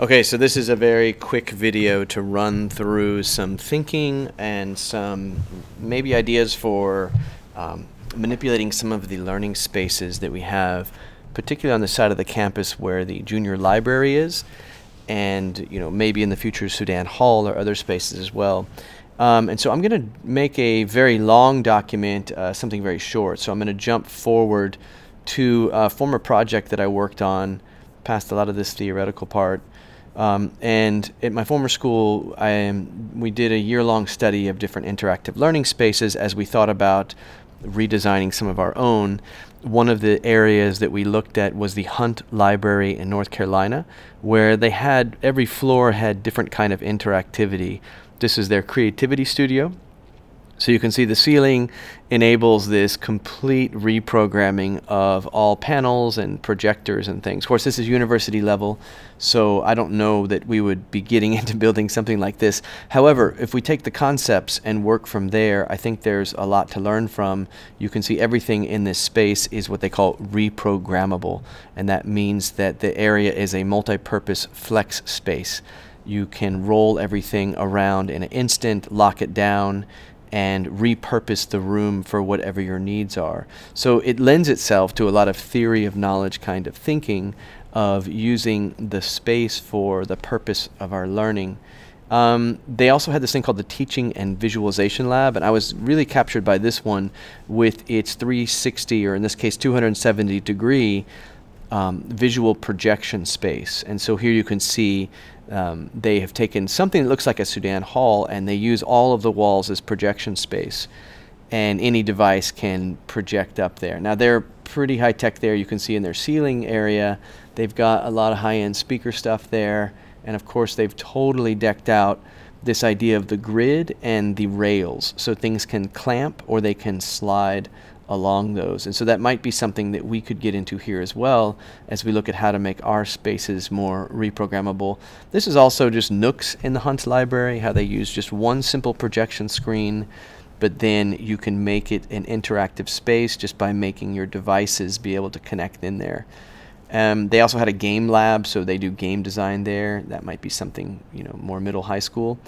Okay, so this is a very quick video to run through some thinking and some maybe ideas for manipulating some of the learning spaces that we have, particularly on the side of the campus where the junior library is, and maybe in the future Sudan Hall or other spaces as well. And so I'm going to make a very long document, something very short. So I'm going to jump forward to a former project that I worked on, past a lot of this theoretical part. And at my former school, we did a year-long study of different interactive learning spaces as we thought about redesigning some of our own. One of the areas that we looked at was the Hunt Library in North Carolina, where they had, every floor had different kind of interactivity. This is their creativity studio. So you can see the ceiling enables this complete reprogramming of all panels and projectors and things. Of course, this is university level, so I don't know that we would be getting into building something like this. However, if we take the concepts and work from there, I think there's a lot to learn from. You can see everything in this space is what they call reprogrammable, and that means that the area is a multi-purpose flex space. You can roll everything around in an instant, lock it down, and repurpose the room for whatever your needs are. So it lends itself to a lot of theory of knowledge kind of thinking of using the space for the purpose of our learning. They also had this thing called the Teaching and Visualization Lab, and I was really captured by this one with its 360, or in this case 270 degree visual projection space. And so here you can see they have taken something that looks like a Sudan Hall, and they use all of the walls as projection space, and any device can project up there. Now they're pretty high tech there. You can see in their ceiling area they've got a lot of high-end speaker stuff there, and of course they've totally decked out this idea of the grid and the rails, so things can clamp or they can slide along those. And so that might be something that we could get into here as well as we look at how to make our spaces more reprogrammable. This is also just nooks in the Hunt Library, how they use just one simple projection screen, but then you can make it an interactive space just by making your devices be able to connect in there. They also had a game lab, so they do game design there. That might be something more middle high school.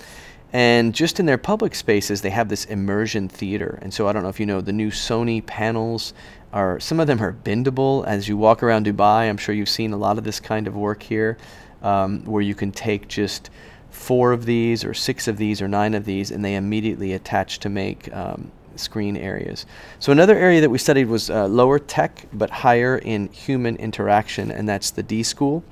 And just in their public spaces, they have this immersion theater. And so I don't know if you know, the new Sony panels are, some of them are bendable. As you walk around Dubai, I'm sure you've seen a lot of this kind of work here, where you can take just 4 of these or 6 of these or 9 of these, and they immediately attach to make screen areas. So another area that we studied was lower tech but higher in human interaction, and that's the D.School.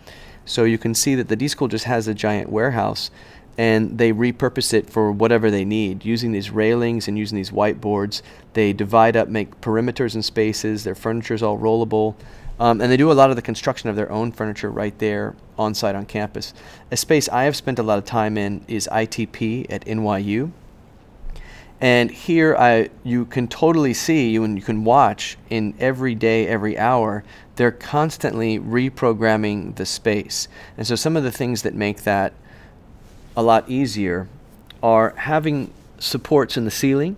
So you can see that the D.School just has a giant warehouse, and they repurpose it for whatever they need. Using these railings and using these whiteboards, they divide up, make perimeters and spaces. Their furniture is all rollable. And they do a lot of the construction of their own furniture right there on site on campus. A space I have spent a lot of time in is ITP at NYU. And here you can totally see, and you can watch in every day, every hour, they're constantly reprogramming the space. And so some of the things that make that a lot easier are having supports in the ceiling,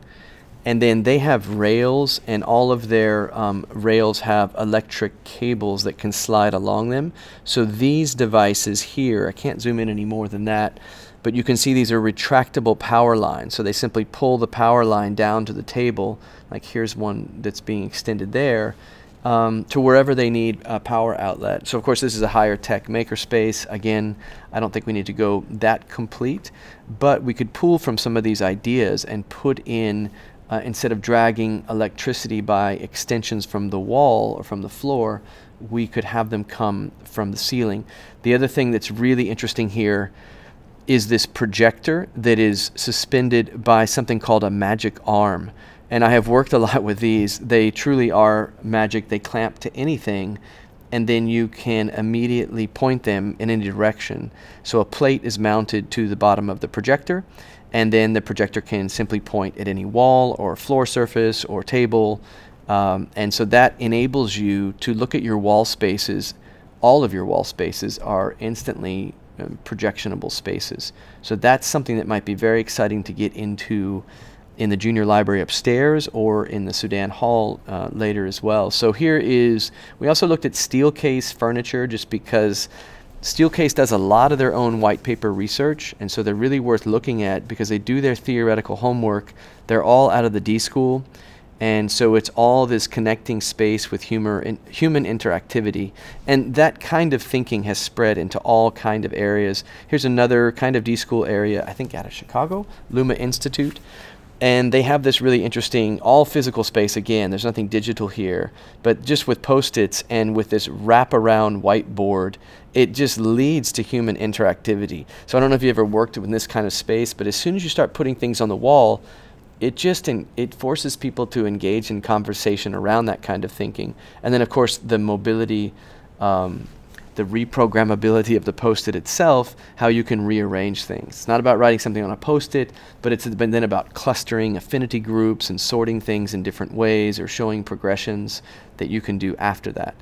and then they have rails, and all of their rails have electric cables that can slide along them. So these devices here, I can't zoom in any more than that, but you can see these are retractable power lines. So they simply pull the power line down to the table, like here's one that's being extended there, to wherever they need a power outlet. So of course this is a higher tech makerspace. Again, I don't think we need to go that complete, but we could pull from some of these ideas and put in, instead of dragging electricity by extensions from the wall or from the floor, we could have them come from the ceiling. The other thing that's really interesting here is this projector that is suspended by something called a magic arm. And I have worked a lot with these. They truly are magic. They clamp to anything, and then you can immediately point them in any direction. So a plate is mounted to the bottom of the projector, and then the projector can simply point at any wall or floor surface or table. And so that enables you to look at your wall spaces. All of your wall spaces are instantly projectionable spaces. So that's something that might be very exciting to get into in the junior library upstairs or in the Sudan Hall later as well. So here is, we also looked at Steelcase furniture just because Steelcase does a lot of their own white paper research, and so they're really worth looking at because they do their theoretical homework. They're all out of the D.School, and so it's all this connecting space with human interactivity, and that kind of thinking has spread into all kind of areas. Here's another kind of D.School area, I think out of Chicago, Luma Institute. And they have this really interesting all physical space again. There's nothing digital here, but just with Post-its and with this wraparound whiteboard, it just leads to human interactivity. So I don't know if you ever worked in this kind of space, but as soon as you start putting things on the wall, it forces people to engage in conversation around that kind of thinking. And then of course the mobility, the reprogrammability of the Post-it itself, how you can rearrange things. It's not about writing something on a Post-it, but it's been then about clustering affinity groups and sorting things in different ways or showing progressions that you can do after that.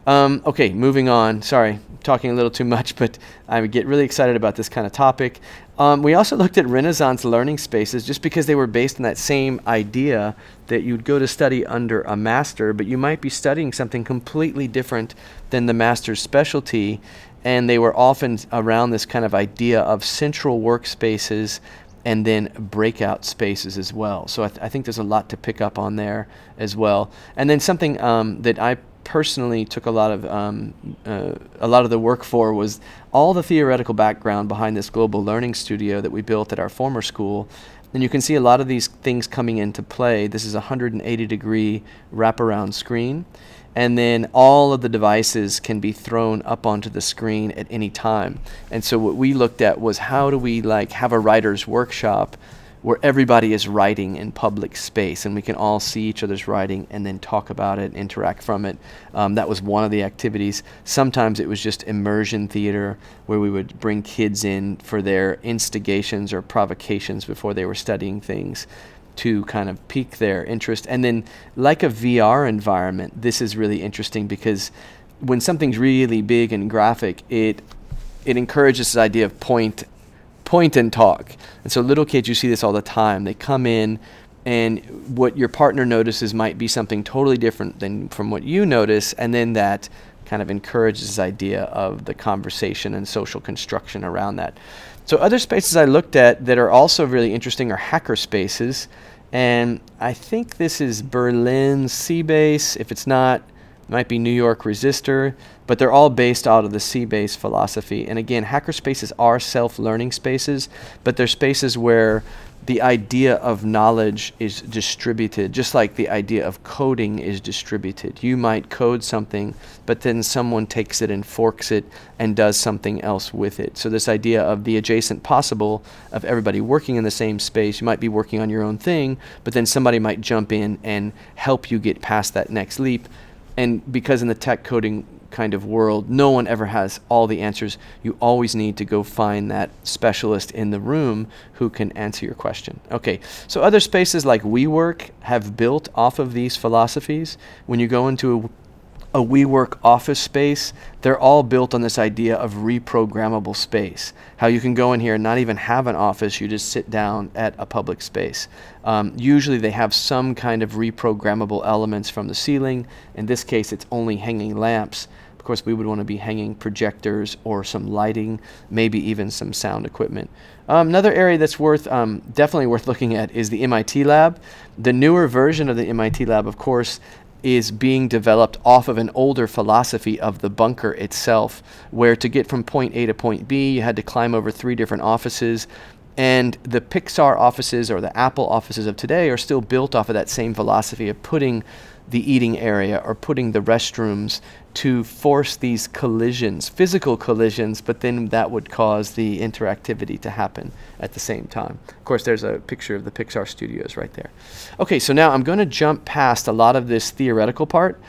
Okay, moving on. Sorry, talking a little too much, but I get really excited about this kind of topic. We also looked at Renaissance learning spaces just because they were based on that same idea that you'd go to study under a master, but you might be studying something completely different than the master's specialty, and they were often around this kind of idea of central workspaces and then breakout spaces as well. So I think there's a lot to pick up on there as well. And then something that I personally took a lot of the work for was all the theoretical background behind this global learning studio that we built at our former school. And you can see a lot of these things coming into play. This is a 180-degree wraparound screen, and then all of the devices can be thrown up onto the screen at any time. And so what we looked at was how do we have a writer's workshop where everybody is writing in public space and we can all see each other's writing and then talk about it, interact from it. That was one of the activities. Sometimes it was just immersion theater where we would bring kids in for their instigations or provocations before they were studying things to kind of pique their interest. And then like a VR environment, this is really interesting because when something's really big and graphic, it encourages this idea of point and talk. And so little kids, you see this all the time. They come in and what your partner notices might be something totally different than from what you notice, and then that kind of encourages this idea of the conversation and social construction around that. So other spaces I looked at that are also really interesting are hackerspaces, and I think this is Berlin C-Base. If it's not, it might be New York Resistor, but they're all based out of the C-Base philosophy. And again, hackerspaces are self-learning spaces, but they're spaces where the idea of knowledge is distributed, just like the idea of coding is distributed. You might code something, but then someone takes it and forks it and does something else with it. So this idea of the adjacent possible of everybody working in the same space, you might be working on your own thing, but then somebody might jump in and help you get past that next leap. And because in the tech coding kind of world, no one ever has all the answers, you always need to go find that specialist in the room who can answer your question. Okay, so other spaces like WeWork have built off of these philosophies. When you go into a WeWork office space, they're all built on this idea of reprogrammable space. How you can go in here and not even have an office, you just sit down at a public space. Usually they have some kind of reprogrammable elements from the ceiling. In this case, it's only hanging lamps. Of course, we would want to be hanging projectors or some lighting, maybe even some sound equipment. Another area that's definitely worth looking at is the MIT lab. The newer version of the MIT lab, of course, is being developed off of an older philosophy of the bunker itself, where to get from point A to point B, you had to climb over 3 different offices. And the Pixar offices or the Apple offices of today are still built off of that same philosophy of putting the eating area or putting the restrooms to force these collisions, physical collisions, but then that would cause the interactivity to happen at the same time. Of course, there's a picture of the Pixar studios right there. Okay, so now I'm going to jump past a lot of this theoretical part.